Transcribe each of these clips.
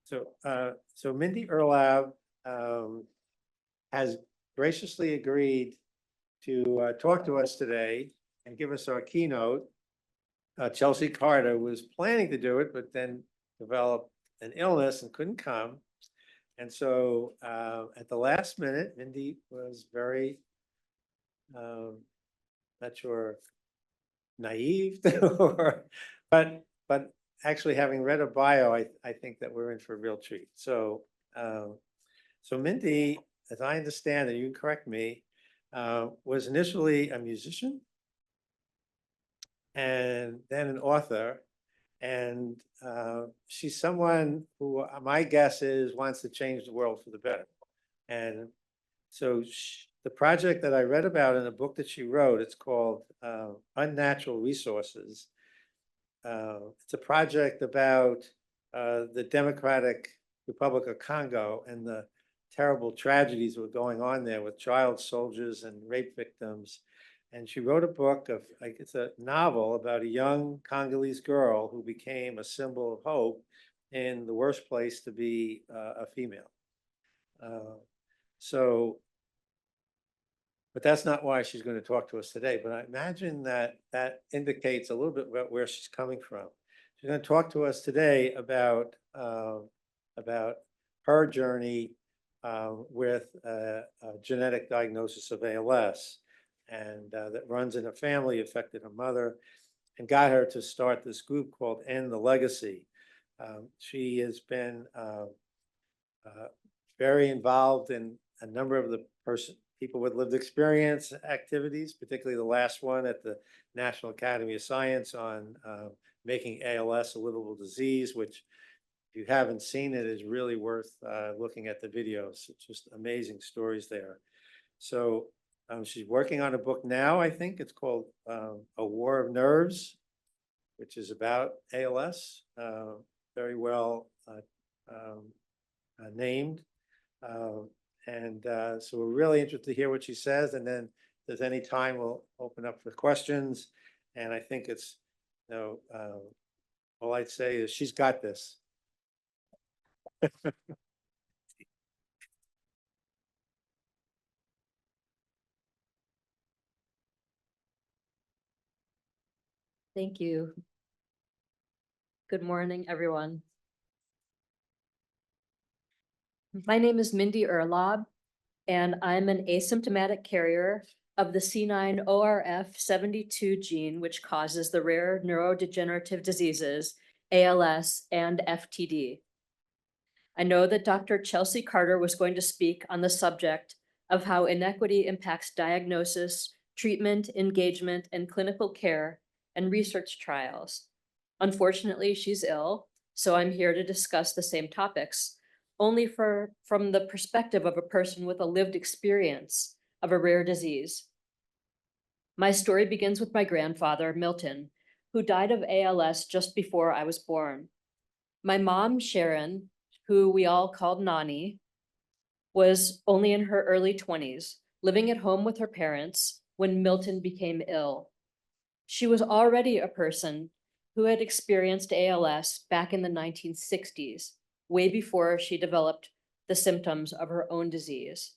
So Mindy Urhlaub has graciously agreed to talk to us today and give us our keynote. Chelsea Carter was planning to do it, but then developed an illness and couldn't come. And so at the last minute, Mindy was very, not sure, naive, but actually having read a bio, I think that we're in for a real treat. So Mindy, as I understand it, you can correct me, was initially a musician and then an author. And she's someone who my guess is wants to change the world for the better. And so the project that I read about in the book that she wrote, it's called Unnatural Resources. It's a project about the Democratic Republic of Congo and the terrible tragedies that were going on there with child soldiers and rape victims. And she wrote a book of, like, it's a novel about a young Congolese girl who became a symbol of hope in the worst place to be a female. But that's not why she's going to talk to us today. But I imagine that that indicates a little bit about where she's coming from. She's going to talk to us today about her journey with a genetic diagnosis of ALS, and that runs in a family, affected her mother, and got her to start this group called End the Legacy. She has been very involved in a number of the people with lived experience activities, particularly the last one at the National Academy of Science on making ALS a livable disease, which if you haven't seen it is really worth looking at the videos. It's just amazing stories there. So she's working on a book now, I think it's called A War of Nerves, which is about ALS, very well named. So we're really interested to hear what she says, and then if there's any time, we'll open up for questions. And I think it's, all I'd say is she's got this. Thank you. Good morning, everyone. My name is Mindy Urhlaub, and I'm an asymptomatic carrier of the C9orf72 gene, which causes the rare neurodegenerative diseases, ALS and FTD. I know that Dr. Chelsea Carter was going to speak on the subject of how inequity impacts diagnosis, treatment, engagement, and clinical care and research trials. Unfortunately, she's ill, so I'm here to discuss the same topics, only from the perspective of a person with a lived experience of a rare disease. My story begins with my grandfather, Milton, who died of ALS just before I was born. My mom, Sharon, who we all called Nani, was only in her early 20s, living at home with her parents when Milton became ill. She was already a person who had experienced ALS back in the 1960s, way before she developed the symptoms of her own disease.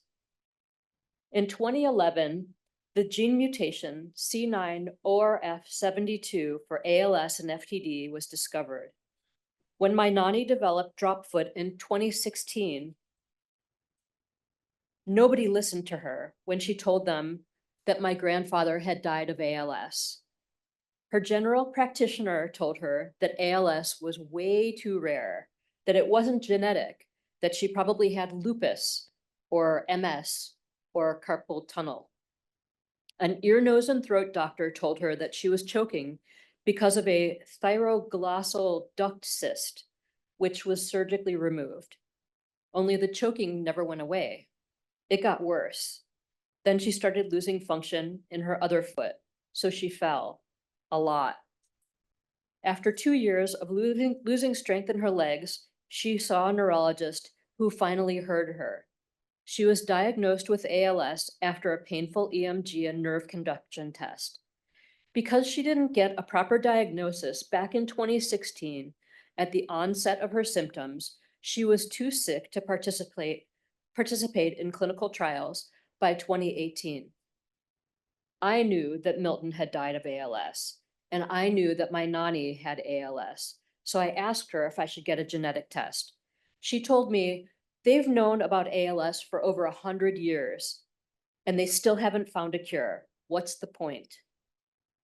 In 2011, the gene mutation C9orf72 for ALS and FTD was discovered. When my Nani developed drop foot in 2016, nobody listened to her when she told them that my grandfather had died of ALS. Her general practitioner told her that ALS was way too rare, that it wasn't genetic, that she probably had lupus or MS or carpal tunnel. An ear, nose, and throat doctor told her that she was choking because of a thyroglossal duct cyst, which was surgically removed. Only the choking never went away. It got worse. Then she started losing function in her other foot, so she fell a lot. After 2 years of losing strength in her legs, she saw a neurologist who finally heard her. She was diagnosed with ALS after a painful EMG and nerve conduction test. Because she didn't get a proper diagnosis back in 2016, at the onset of her symptoms, she was too sick to participate in clinical trials by 2018. I knew that Milton had died of ALS, and I knew that my nanny had ALS, so I asked her if I should get a genetic test. She told me they've known about ALS for over 100 years, and they still haven't found a cure. What's the point?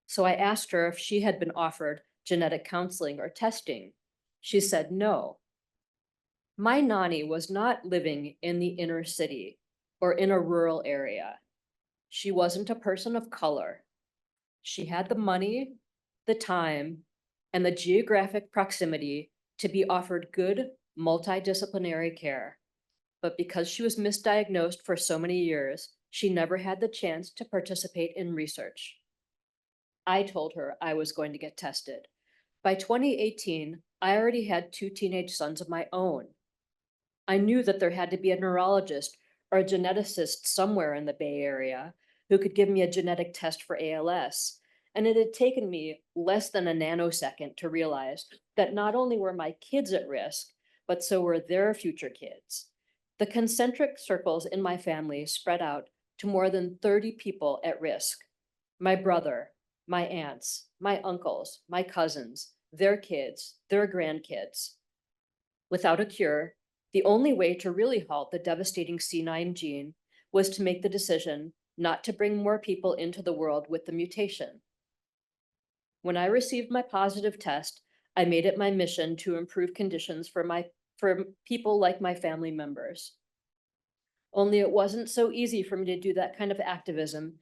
So I asked her if she had been offered genetic counseling or testing. She said no. My nanny was not living in the inner city or in a rural area. She wasn't a person of color. She had the money, the time, and the geographic proximity to be offered good multidisciplinary care. But because she was misdiagnosed for so many years, she never had the chance to participate in research. I told her I was going to get tested. By 2018, I already had 2 teenage sons of my own. I knew that there had to be a neurologist or a geneticist somewhere in the Bay Area who could give me a genetic test for ALS. And it had taken me less than a nanosecond to realize that not only were my kids at risk, but so were their future kids. The concentric circles in my family spread out to more than 30 people at risk. My brother, my aunts, my uncles, my cousins, their kids, their grandkids. Without a cure, the only way to really halt the devastating C9 gene was to make the decision not to bring more people into the world with the mutation. When I received my positive test, I made it my mission to improve conditions for people like my family members. Only it wasn't so easy for me to do that kind of activism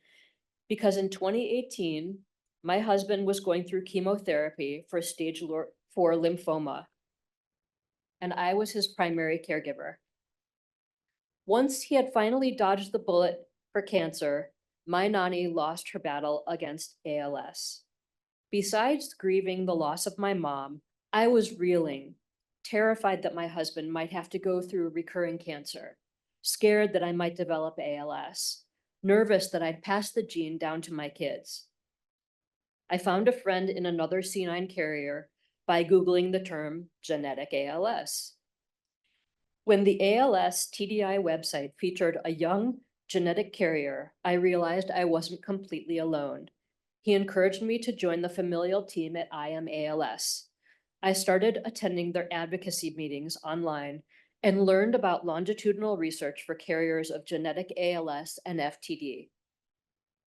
because in 2018, my husband was going through chemotherapy for stage 4 lymphoma, and I was his primary caregiver. Once he had finally dodged the bullet for cancer, my nanny lost her battle against ALS. Besides grieving the loss of my mom, I was reeling, terrified that my husband might have to go through recurring cancer, scared that I might develop ALS, nervous that I'd pass the gene down to my kids. I found a friend in another C9 carrier by Googling the term genetic ALS. When the ALS TDI website featured a young genetic carrier, I realized I wasn't completely alone. He encouraged me to join the familial team at I Am ALS. I started attending their advocacy meetings online and learned about longitudinal research for carriers of genetic ALS and FTD.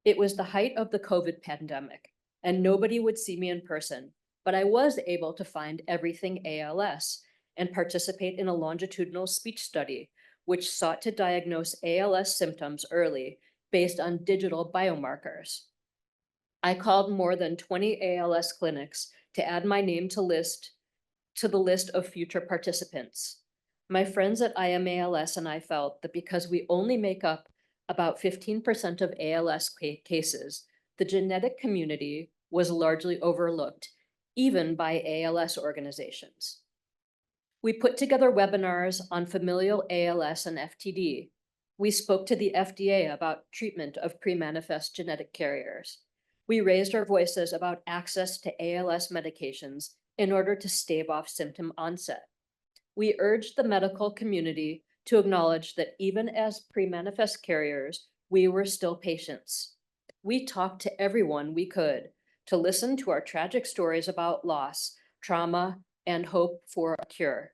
It was the height of the COVID pandemic, and nobody would see me in person, but I was able to find everything ALS and participate in a longitudinal speech study, which sought to diagnose ALS symptoms early based on digital biomarkers. I called more than 20 ALS clinics to add my name to the list of future participants. My friends at I Am ALS and I felt that because we only make up about 15% of ALS cases, the genetic community was largely overlooked, even by ALS organizations. We put together webinars on familial ALS and FTD. We spoke to the FDA about treatment of pre-manifest genetic carriers. We raised our voices about access to ALS medications in order to stave off symptom onset. We urged the medical community to acknowledge that even as pre-manifest carriers, we were still patients. We talked to everyone we could to listen to our tragic stories about loss, trauma, and hope for a cure.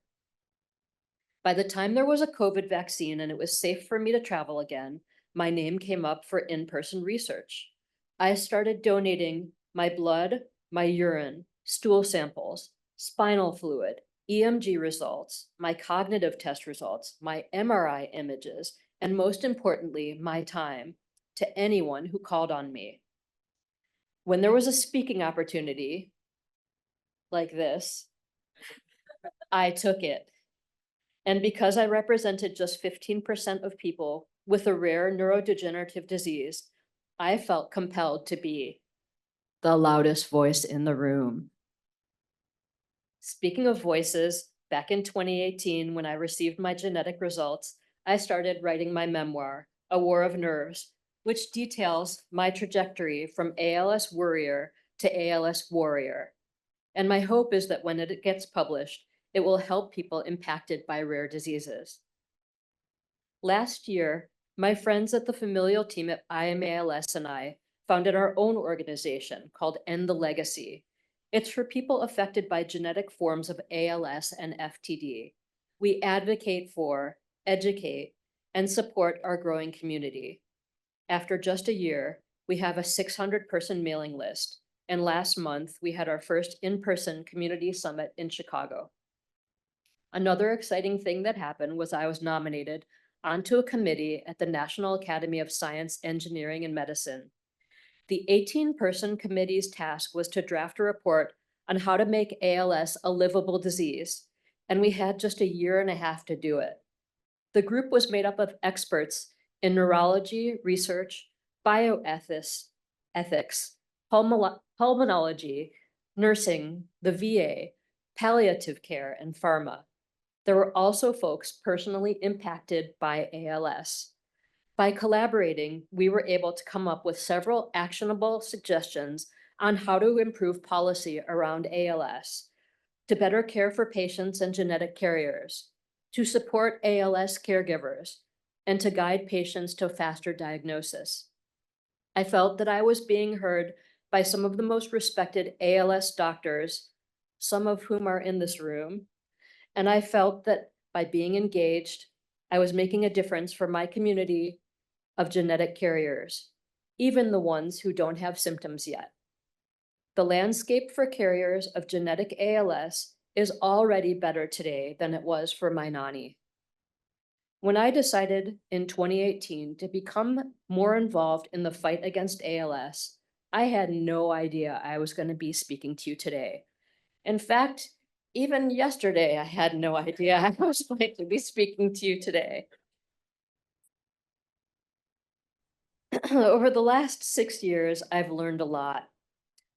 By the time there was a COVID vaccine and it was safe for me to travel again, my name came up for in-person research. I started donating my blood, my urine, stool samples, spinal fluid, EMG results, my cognitive test results, my MRI images, and most importantly, my time to anyone who called on me. When there was a speaking opportunity like this, I took it. And because I represented just 15% of people with a rare neurodegenerative disease, I felt compelled to be the loudest voice in the room. Speaking of voices, back in 2018, when I received my genetic results, I started writing my memoir, A War of Nerves, which details my trajectory from ALS worrier to ALS warrior. And my hope is that when it gets published, it will help people impacted by rare diseases. Last year, my friends at the familial team at IMALS and I founded our own organization called End the Legacy. It's for people affected by genetic forms of ALS and FTD. We advocate for, educate, and support our growing community. After just a year, we have a 600-person mailing list, and last month we had our first in-person community summit in Chicago. Another exciting thing that happened was I was nominated onto a committee at the National Academy of Science, Engineering, and Medicine. The 18-person committee's task was to draft a report on how to make ALS a livable disease, and we had just a year and a half to do it. The group was made up of experts in neurology, research, bioethics, pulmonology, nursing, the VA, palliative care, and pharma. There were also folks personally impacted by ALS. By collaborating, we were able to come up with several actionable suggestions on how to improve policy around ALS, to better care for patients and genetic carriers, to support ALS caregivers, and to guide patients to faster diagnosis. I felt that I was being heard by some of the most respected ALS doctors, some of whom are in this room, and I felt that by being engaged, I was making a difference for my community of genetic carriers, even the ones who don't have symptoms yet. The landscape for carriers of genetic ALS is already better today than it was for my nanny. When I decided in 2018 to become more involved in the fight against ALS, I had no idea I was going to be speaking to you today. In fact, even yesterday, I had no idea I was going to be speaking to you today. Over the last 6 years, I've learned a lot.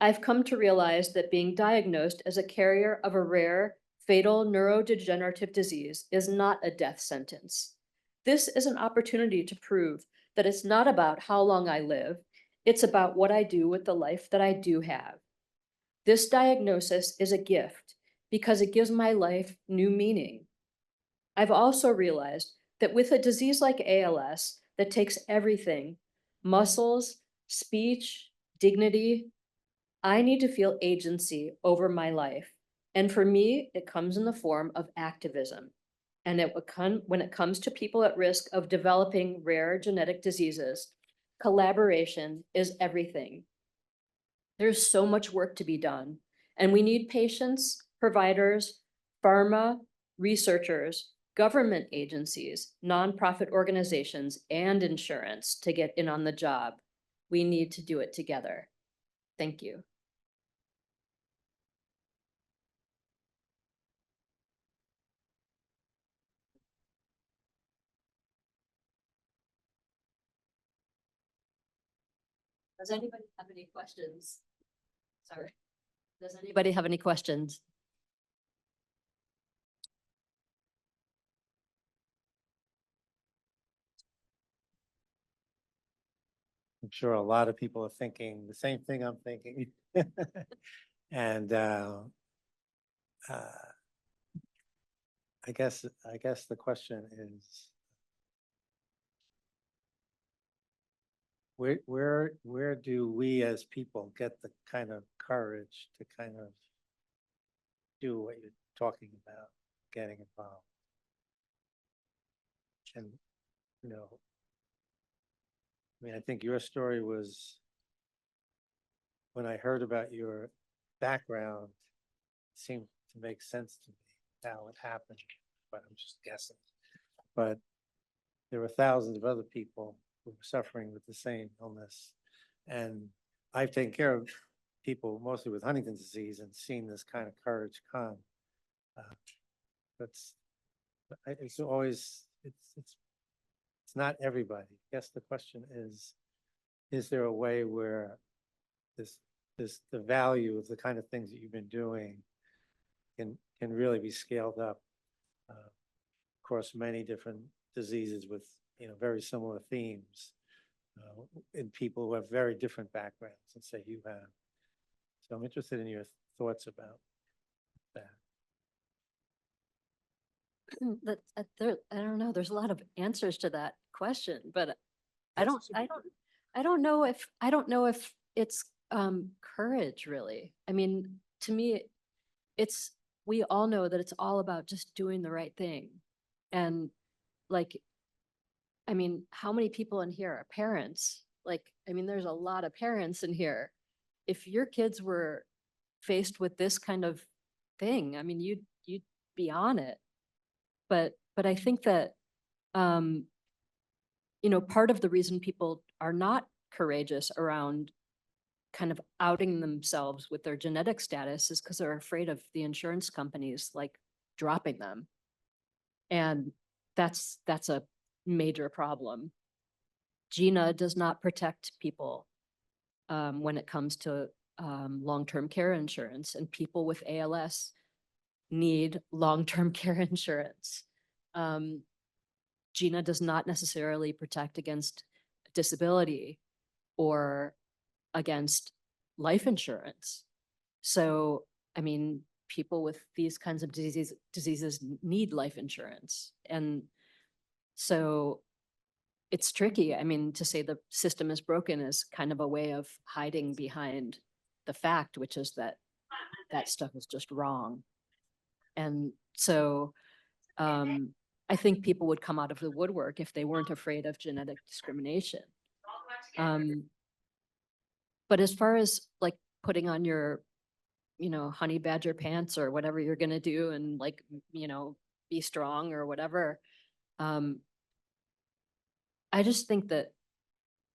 I've come to realize that being diagnosed as a carrier of a rare, fatal neurodegenerative disease is not a death sentence. This is an opportunity to prove that it's not about how long I live, it's about what I do with the life that I do have. This diagnosis is a gift because it gives my life new meaning. I've also realized that with a disease like ALS that takes everything, muscles, speech, dignity, I need to feel agency over my life. And for me, it comes in the form of activism. And when it comes to people at risk of developing rare genetic diseases, collaboration is everything. There's so much work to be done, and we need patients, providers, pharma, researchers, government agencies, nonprofit organizations, and insurance to get in on the job. We need to do it together. Thank you. Does anybody have any questions? Sorry. Does anybody have any questions? I'm sure a lot of people are thinking the same thing I'm thinking. And I guess the question is, where do we as people get the kind of courage to kind of do what you're talking about, getting involved? And, you know, I mean, I think your story was, when I heard about your background, seemed to make sense to me how it happened, but I'm just guessing. But there were thousands of other people who were suffering with the same illness. And I've taken care of people mostly with Huntington's disease and seen this kind of courage come. It's always, it's not everybody. I guess the question is there a way where the value of the kind of things that you've been doing can really be scaled up across many different diseases with, you know, very similar themes in people who have very different backgrounds than say you have. So I'm interested in your thoughts about that. I don't know, there's a lot of answers to that question, but I That's don't, super I don't, I don't know if it's, courage really. I mean, to me, it's, we all know that it's all about just doing the right thing. And like, I mean, how many people in here are parents? Like, I mean, there's a lot of parents in here. If your kids were faced with this kind of thing, I mean, you'd be on it. But I think that, um, part of the reason people are not courageous around kind of outing themselves with their genetic status is because they're afraid of the insurance companies like dropping them. And that's a major problem. Gina does not protect people when it comes to long-term care insurance, and people with ALS need long-term care insurance. Um, Gina does not necessarily protect against disability or against life insurance. So, I mean, people with these kinds of diseases need life insurance. And so it's tricky. I mean, to say the system is broken is kind of a way of hiding behind the fact, which is that that stuff is just wrong. And so I think people would come out of the woodwork if they weren't afraid of genetic discrimination. But as far as like putting on your, honey badger pants or whatever you're gonna do and like, be strong or whatever, I just think that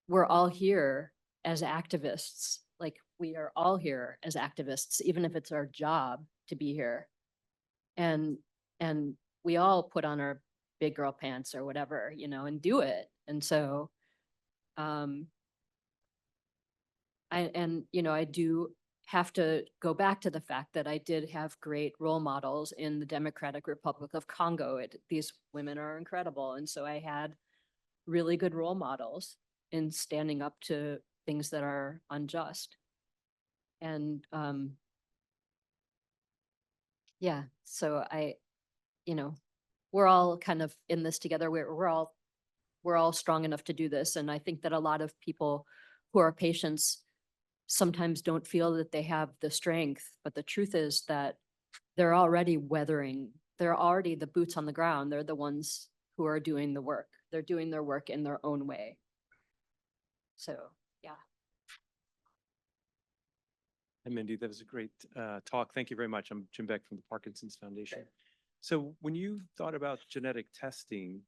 we're all here as activists. Like we are all here as activists, even if it's our job to be here. And we all put on our big girl pants or whatever, and do it. And so I do have to go back to the fact that I did have great role models in the Democratic Republic of Congo. These women are incredible. And so I had really good role models in standing up to things that are unjust. And yeah, so we're all kind of in this together. We're all strong enough to do this. And I think that a lot of people who are patients sometimes don't feel that they have the strength, but the truth is that they're already they're already the boots on the ground. They're the ones who are doing the work. They're doing their work in their own way. So, yeah. And Mindy, that was a great talk. Thank you very much. I'm Jim Beck from the Parkinson's Foundation. Sure. So when you thought about genetic testing,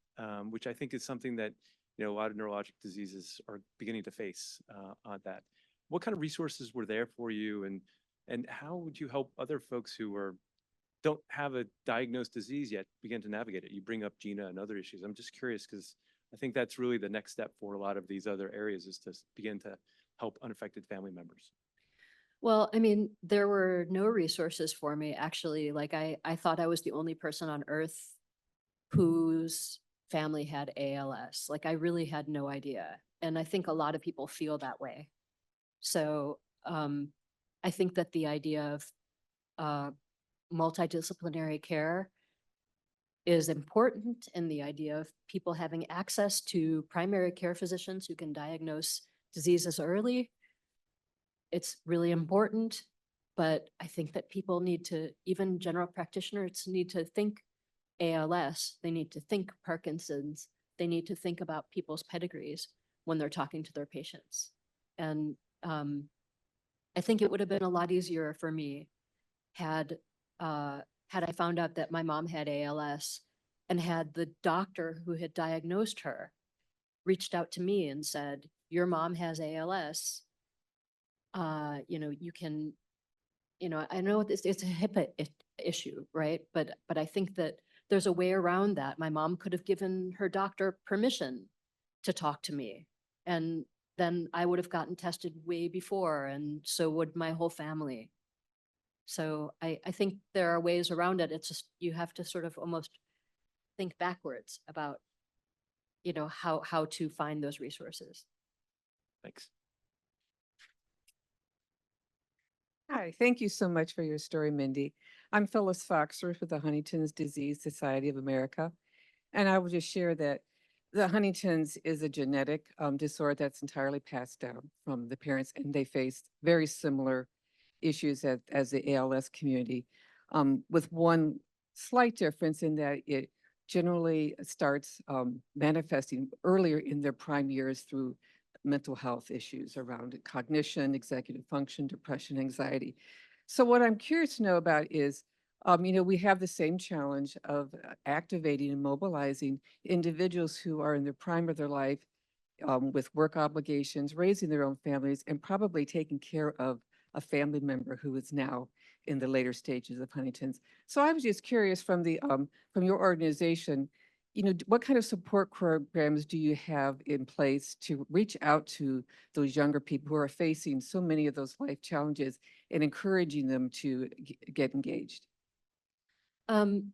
which I think is something that a lot of neurologic diseases are beginning to face on that, what kind of resources were there for you, and how would you help other folks who don't have a diagnosed disease yet begin to navigate it? You bring up Gina and other issues. I'm just curious because I think that's really the next step for a lot of these other areas, is to begin to help unaffected family members. Well, I mean, there were no resources for me, actually. Like I thought I was the only person on earth whose family had ALS. Like I really had no idea. And I think a lot of people feel that way. So I think that the idea of multidisciplinary care is important, and the idea of people having access to primary care physicians who can diagnose diseases early, it's really important. But I think that people need to, even general practitioners need to think ALS, they need to think Parkinson's, they need to think about people's pedigrees when they're talking to their patients. And I think it would have been a lot easier for me had I found out that my mom had ALS and had the doctor who had diagnosed her reached out to me and said, "Your mom has ALS. You can, I know it's a HIPAA issue, right? But I think that there's a way around that. My mom could have given her doctor permission to talk to me, and then I would have gotten tested way before, and so would my whole family. So I think there are ways around it. It's just, you have to sort of almost think backwards about, how to find those resources. Thanks. Hi, thank you so much for your story, Mindy. I'm Phyllis Foxworth with the Huntington's Disease Society of America. And I will just share that the Huntington's is a genetic disorder that's entirely passed down from the parents, and they face very similar issues as the ALS community, with one slight difference in that it generally starts manifesting earlier in their prime years through mental health issues around cognition, executive function, depression, anxiety. So what I'm curious to know about is, we have the same challenge of activating and mobilizing individuals who are in the prime of their life, with work obligations, raising their own families, and probably taking care of a family member who is now in the later stages of Huntington's. So I was just curious from your organization, what kind of support programs do you have in place to reach out to those younger people who are facing so many of those life challenges and encouraging them to get engaged? Um,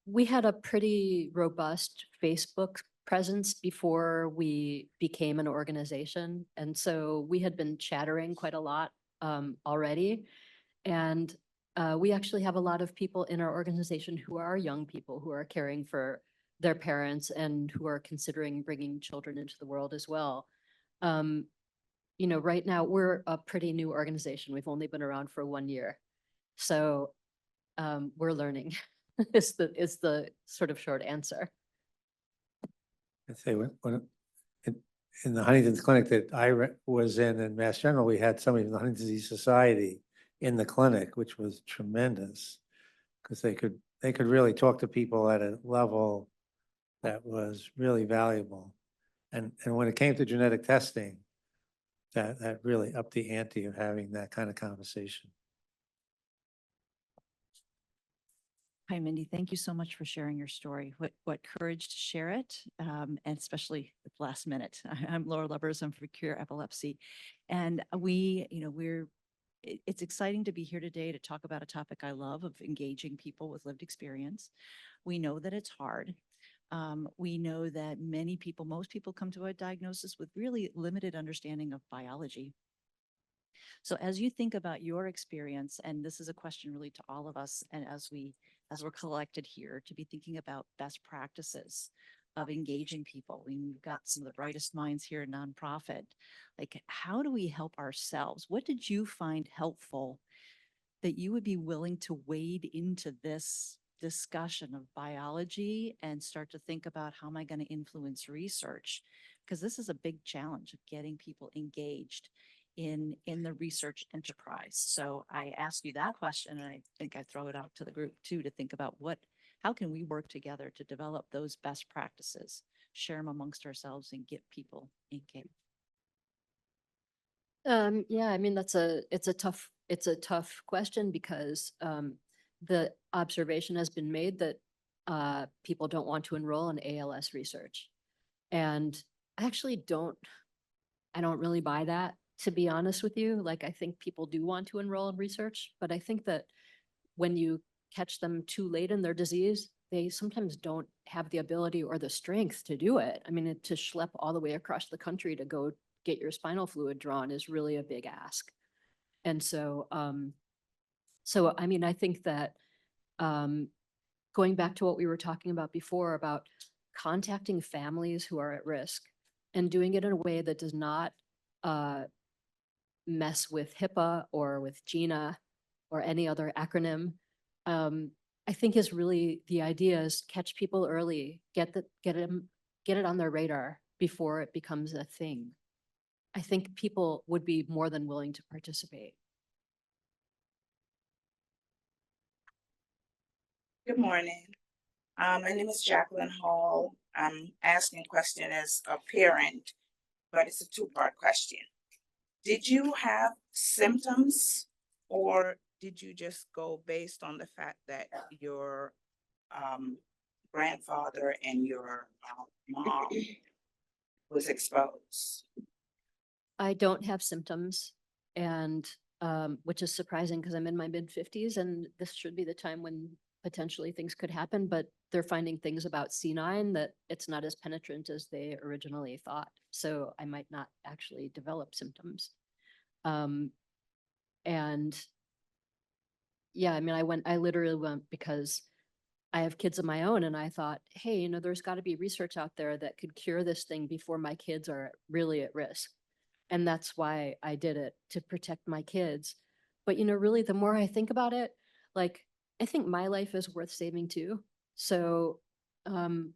we had a pretty robust Facebook presence before we became an organization. And so we had been chattering quite a lot already. And we actually have a lot of people in our organization who are young people who are caring for their parents and who are considering bringing children into the world as well. Right now we're a pretty new organization. We've only been around for 1 year. So we're learning is the sort of short answer. I'd say in the Huntington's clinic that I was in Mass General, we had somebody from the Huntington's Disease Society in the clinic, which was tremendous because they could really talk to people at a level that was really valuable. And when it came to genetic testing, that really upped the ante of having that kind of conversation. Hi, Mindy. Thank you so much for sharing your story. What courage to share it, and especially at the last minute. I'm Laura Lubbers. I'm for Cure Epilepsy, and it's exciting to be here today to talk about a topic I love of engaging people with lived experience. We know that it's hard. We know that most people come to a diagnosis with really limited understanding of biology. So as you think about your experience, and this is a question really to all of us, and as we're collected here, to be thinking about best practices of engaging people. We've got some of the brightest minds here in nonprofit. Like, how do we help ourselves? What did you find helpful that you would be willing to wade into this discussion of biology and start to think about how am I going to influence research? Because this is a big challenge of getting people engaged in the research enterprise. So I ask you that question, and I think I throw it out to the group too, to think about how can we work together to develop those best practices, share them amongst ourselves, and get people engaged. Yeah, I mean, it's a tough question because the observation has been made that people don't want to enroll in ALS research. And I actually don't really buy that, to be honest with you. Like, I think people do want to enroll in research, but I think that when you catch them too late in their disease, they sometimes don't have the ability or the strength to do it. I mean, to schlep all the way across the country to go get your spinal fluid drawn is really a big ask. And so, I mean, I think that going back to what we were talking about before about contacting families who are at risk and doing it in a way that does not mess with HIPAA or with GINA or any other acronym, I think is really the idea is catch people early, get it on their radar before it becomes a thing. I think people would be more than willing to participate. Good morning. My name is Jacqueline Hall. I'm asking a question as a parent, but it's a two-part question. Did you have symptoms, or did you just go based on the fact that your grandfather and your mom was exposed? I don't have symptoms, and which is surprising because I'm in my mid-50s and this should be the time when potentially things could happen, but they're finding things about C9 that it's not as penetrant as they originally thought. So I might not actually develop symptoms. And yeah, I mean, I literally went because I have kids of my own and I thought, hey, you know, there's got to be research out there that could cure this thing before my kids are really at risk. And that's why I did it, to protect my kids. But, you know, really, the more I think about it, like, I think my life is worth saving too. So, um,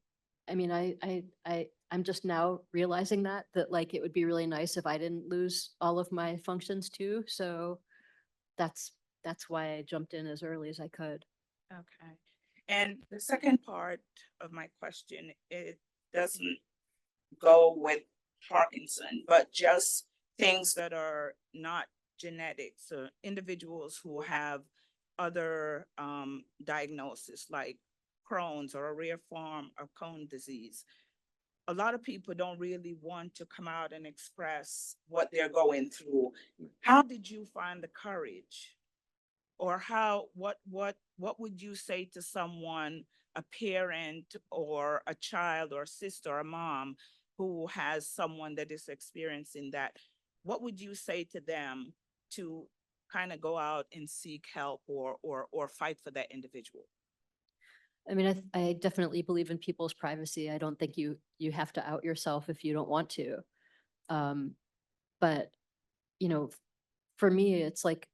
I mean, I'm just now realizing that like, it would be really nice if I didn't lose all of my functions too. So that's, that's why I jumped in as early as I could. Okay. And the second part of my question, it doesn't go with Parkinson, but just things that are not genetic. So individuals who have other diagnoses like Crohn's or a rare form of Crohn's disease. A lot of people don't really want to come out and express what they're going through. How did you find the courage? Or what would you say to someone, a parent or a child or a sister or a mom who has someone that is experiencing that? What would you say to them to kind of go out and seek help or fight for that individual? I mean, I definitely believe in people's privacy. I don't think you have to out yourself if you don't want to. Um, but you know, for me, it's like,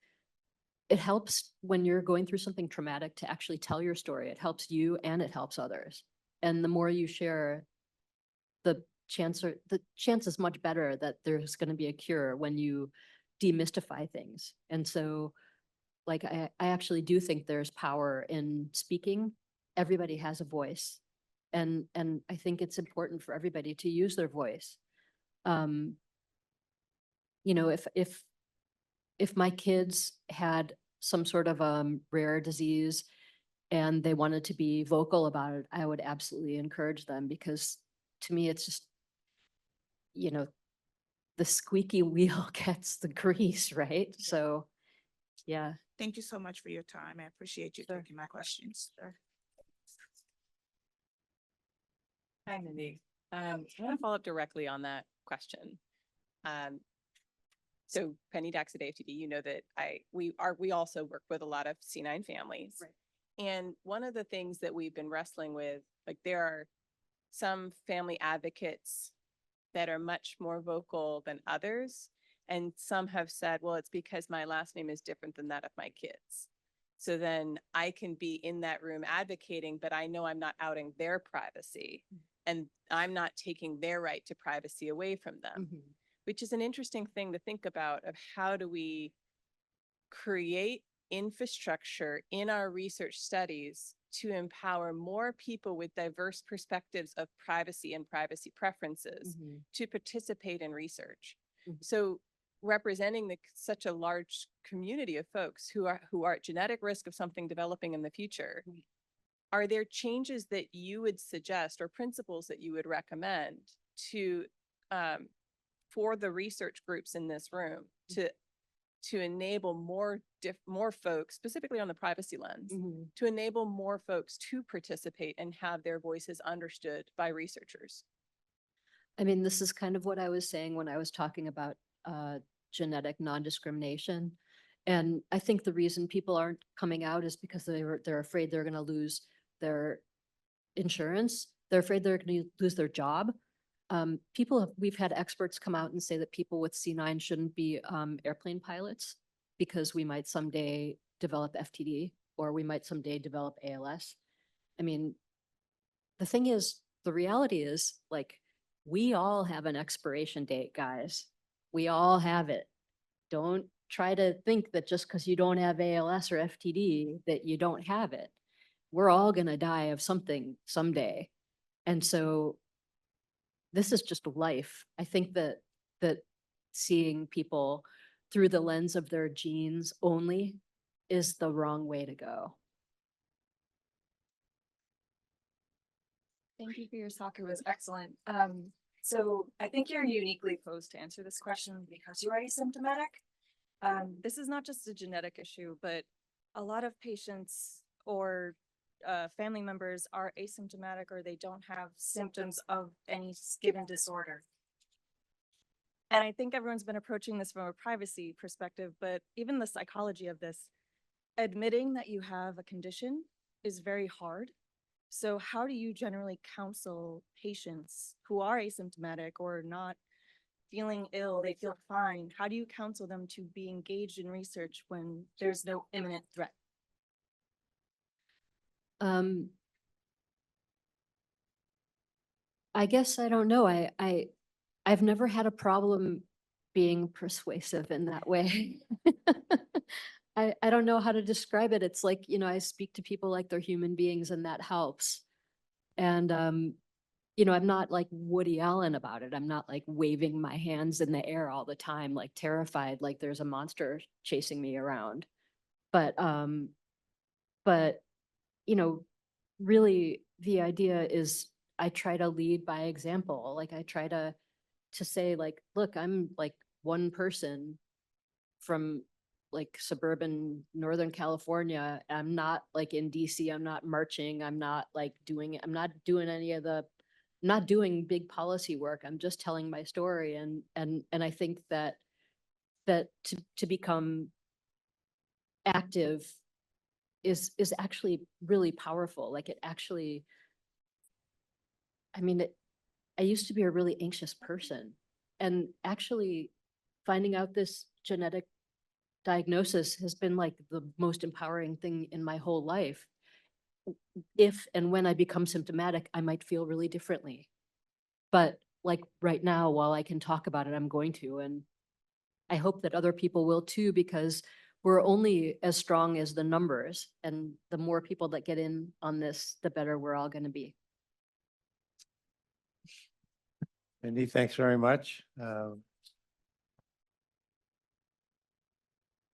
it helps when you're going through something traumatic to actually tell your story. It helps you and it helps others. And the more you share, the chance is much better that there's going to be a cure when you demystify things. And so, like, I actually do think there's power in speaking. Everybody has a voice. And I think it's important for everybody to use their voice. Um, you know, if my kids had some sort of rare disease and they wanted to be vocal about it, I would absolutely encourage them, because to me, it's just, you know, the squeaky wheel gets the grease, right? So, yeah. Thank you so much for your time. I appreciate you Sure. taking my questions. Hi, Mindy. I want to follow up directly on that question. So Penny Dax at AFTD, you know that we also work with a lot of C9 families. Right. And one of the things that we've been wrestling with, like, there are some family advocates that are much more vocal than others. And some have said, well, it's because my last name is different than that of my kids. So then I can be in that room advocating, but I know I'm not outing their privacy and I'm not taking their right to privacy away from them, which is an interesting thing to think about, of how do we create infrastructure in our research studies to empower more people with diverse perspectives of privacy and privacy preferences to participate in research. So representing such a large community of folks who are at genetic risk of something developing in the future, are there changes that you would suggest or principles that you would recommend to for the research groups in this room to enable more folks, specifically on the privacy lens, to enable more folks to participate and have their voices understood by researchers? I mean, this is kind of what I was saying when I was talking about genetic non-discrimination. And I think the reason people aren't coming out is because they're afraid they're going to lose their insurance. They're afraid they're going to lose their job. We've had experts come out and say that people with C9 shouldn't be airplane pilots, because we might someday develop FTD, or we might someday develop ALS. I mean, the reality is, like, we all have an expiration date, guys. We all have it. Don't try to think that just because you don't have ALS or FTD that you don't have it. We're all going to die of something someday. And so this is just life. I think that seeing people through the lens of their genes only is the wrong way to go. Thank you for your talk. It was excellent. So I think you're uniquely posed to answer this question because you are asymptomatic. This is not just a genetic issue, but a lot of patients or family members are asymptomatic, or they don't have symptoms of any given disorder. And I think everyone's been approaching this from a privacy perspective, but even the psychology of this, admitting that you have a condition is very hard. So how do you generally counsel patients who are asymptomatic or not feeling ill, they feel fine? How do you counsel them to be engaged in research when there's no imminent threat? I guess I don't know. I've never had a problem being persuasive in that way. I don't know how to describe it. It's like, I speak to people like they're human beings and that helps. And, I'm not like Woody Allen about it. I'm not like waving my hands in the air all the time, like terrified, like there's a monster chasing me around. But, you know, really the idea is I try to lead by example. Like I try to say like, look, I'm like one person from like suburban Northern California. I'm not like in DC. I'm not marching. I'm not like I'm not doing I'm not doing big policy work. I'm just telling my story. And I think that to become active is actually really powerful. Like it actually, I mean, I used to be a really anxious person, and actually finding out this genetic diagnosis has been like the most empowering thing in my whole life. If and when I become symptomatic, I might feel really differently. But like right now, while I can talk about it, I'm going to. And I hope that other people will too, because we're only as strong as the numbers. And the more people that get in on this, the better we're all going to be. Mindy, thanks very much.